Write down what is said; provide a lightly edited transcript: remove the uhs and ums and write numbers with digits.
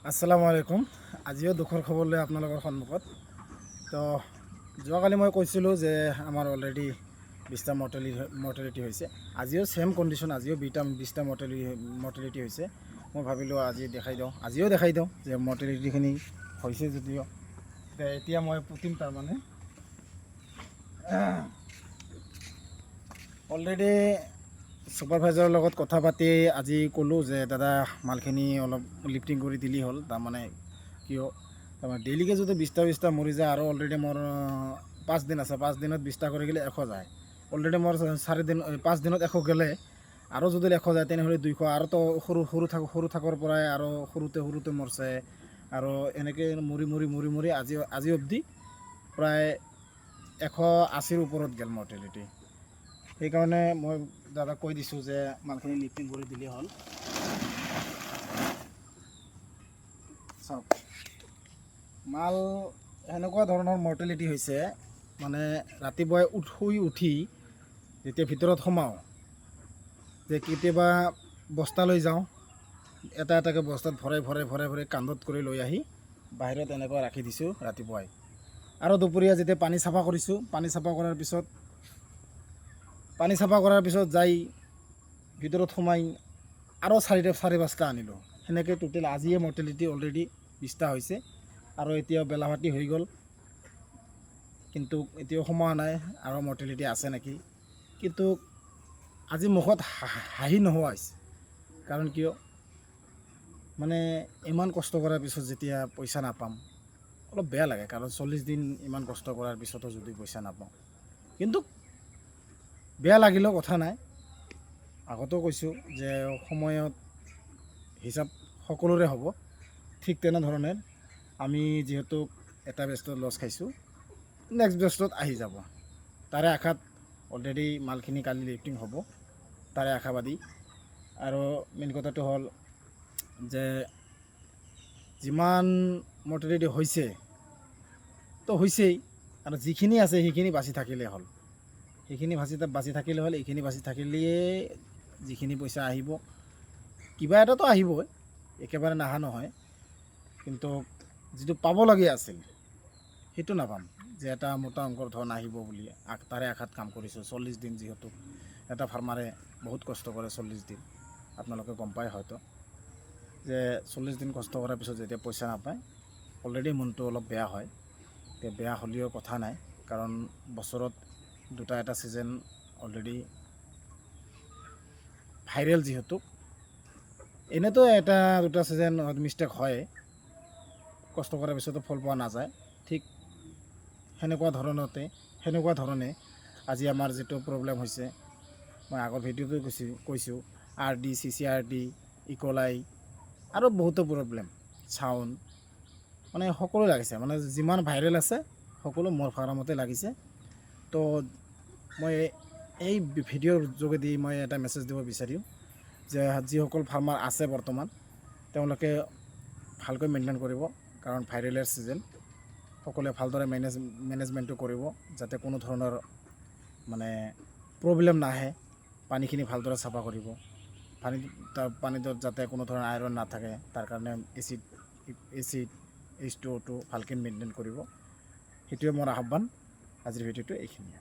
আসসালামু আলাইকুম। আজিও দুখৰ খবৰ লৈ আপোনালোকৰ সন্মুখত। তো যোৱাকালি মই কৈছিলোঁ যে আমাৰ অলৰেডি 20টা মৰ্টেলিটি হৈছে। আজিও ছেম কণ্ডিশ্যন, আজিও 20টা মৰ্টেলিটি হৈছে। মই ভাবিলোঁ আজি দেখাই দিওঁ যে মৰ্টেলিটিখিনি হৈছে যদিও এতিয়া মই পুতিম। তাৰমানে অলৰেডি ছুপাৰভাইজাৰৰ লগত কথা পাতি আজি ক'লোঁ যে দাদা মালখিনি অলপ লিফটিং কৰি দিলেই হ'ল। তাৰমানে কিয় তাৰমানে ডেইলিকৈ যদি 20টা মৰি যায় আৰু অলৰেডি মোৰ 5 দিন আছে, 5 দিনত 20টা কৰি গ'লে 100 যায়। অলৰেডি মোৰ 5 দিনত 100 গ'লে আৰু যদি 100 যায় তেনেহ'লে 200 আৰু তো সৰু থাকৰ পৰাই আৰু সৰুতে মৰছে আৰু এনেকৈ মৰি আজি অবধি প্ৰায় 180ৰ ওপৰত গ'ল মৰ্টেলিটি। সেইকাৰণে মই দাদাক কৈ দিছোঁ যে মালখিনি লিফটিং কৰি দিলেই হ'ল। চাওক, মাল সেনেকুৱা ধৰণৰ মৰ্টেলিটি হৈছে, মানে ৰাতিপুৱাই শুই উঠি যেতিয়া ভিতৰত সোমাওঁ, যে কেতিয়াবা বস্তা লৈ যাওঁ, এটা এটাকৈ বস্তাত ভৰাই কান্ধত কৰি লৈ আহি বাহিৰত এনেকৈ ৰাখি দিছোঁ ৰাতিপুৱাই। আৰু দুপৰীয়া যেতিয়া পানী চাফা কৰিছোঁ, পানী চাফা কৰাৰ পিছত যাই ভিতৰত সোমাই আৰু 4-5টা আনিলোঁ। সেনেকৈ টোটেল আজিয়ে মৰ্টেলিটি অলৰেডি 20টা হৈছে। আৰু এতিয়াও বেলাভাতি হৈ গ'ল, কিন্তু এতিয়াও সোমোৱা নাই আৰু মৰ্টেলিটি আছে নেকি। কিন্তু আজি মুখত হাঁহি নোহোৱা হৈছে। কাৰণ কিয়, মানে ইমান কষ্ট কৰাৰ পিছত যেতিয়া পইচা নাপাম অলপ বেয়া লাগে। কাৰণ 40 দিন ইমান কষ্ট কৰাৰ পিছতো যদি পইচা নাপাওঁ, কিন্তু বেয়া লাগিলেও কথা নাই। আগতেও কৈছোঁ যে সময়ত হিচাপ সকলোৰে হ'ব। ঠিক তেনেধৰণে আমি যিহেতু এটা বেষ্টত লছ খাইছোঁ, নেক্সট বেষ্টত আহি যাব। তাৰে আশাত অলৰেডি মালখিনি কালি লিফটিং হ'ব, তাৰে আশাবাদী। আৰু মেইন কথাটো হ'ল যে যিমান মৰ্টেলিটি হৈছে তো হৈছেই, আৰু যিখিনি আছে সেইখিনি বাচি থাকিলেই হ'ল। এইখিনি বাচি থাকিলেই যিখিনি পইচা আহিব, কিবা এটাতো আহিবই, একেবাৰে নাহা নহয়। কিন্তু যিটো পাবলগীয়া আছিল সেইটো নাপাম, যে এটা মোটা অংকৰ ধন আহিব বুলি তাৰে আশাত কাম কৰিছোঁ। 40 দিন যিহেতু এটা ফাৰ্মাৰে বহুত কষ্ট কৰে, 40 দিন আপোনালোকে গম পায় হয়তো, যে 40 দিন কষ্ট কৰাৰ পিছত যেতিয়া পইচা নাপায় অলৰেডি মনটো অলপ বেয়া হয়। বেয়া হ'লেও কথা নাই, কাৰণ বছৰত এটা ছিজন অলৰেডি ভাইৰেল, যিহেতু এনেতো 2টা ছিজন মিষ্টেক হয়, কষ্ট কৰাৰ পিছতো ফল পোৱা নাযায়। ঠিক সেনেকুৱা ধৰণে আজি আমাৰ যিটো প্ৰব্লেম হৈছে, মই আগৰ ভিডিঅ'টো কৈছোঁ RD, CCRD, ইকলাই আৰু বহুতো প্ৰব্লেম, চাউণ্ড, মানে সকলো লাগিছে। মানে যিমান ভাইৰেল আছে সকলো মোৰ ফাৰ্মতে লাগিছে। তো মই এই ভিডিঅ'ৰ যোগেদি মই এটা মেছেজ দিব বিচাৰিম যে যিসকল ফাৰ্মাৰ আছে বৰ্তমান, তেওঁলোকে ভালকৈ মেইনটেইন কৰিব। কাৰণ ভাইৰেলৰ ছিজন, সকলোৱে ভালদৰে মেনেজমেণ্টটো কৰিব, যাতে কোনো ধৰণৰ মানে প্ৰব্লেম নাহে। পানীখিনি ভালদৰে চাফা কৰিব, পানীটোত যাতে কোনো ধৰণৰ আইৰণ নাথাকে, তাৰ কাৰণে H2O ভালকৈ মেইনটেইন কৰিব। সেইটোৱে মোৰ আহ্বান। আজিৰ ভিডিঅ'টো এইখিনিয়ে।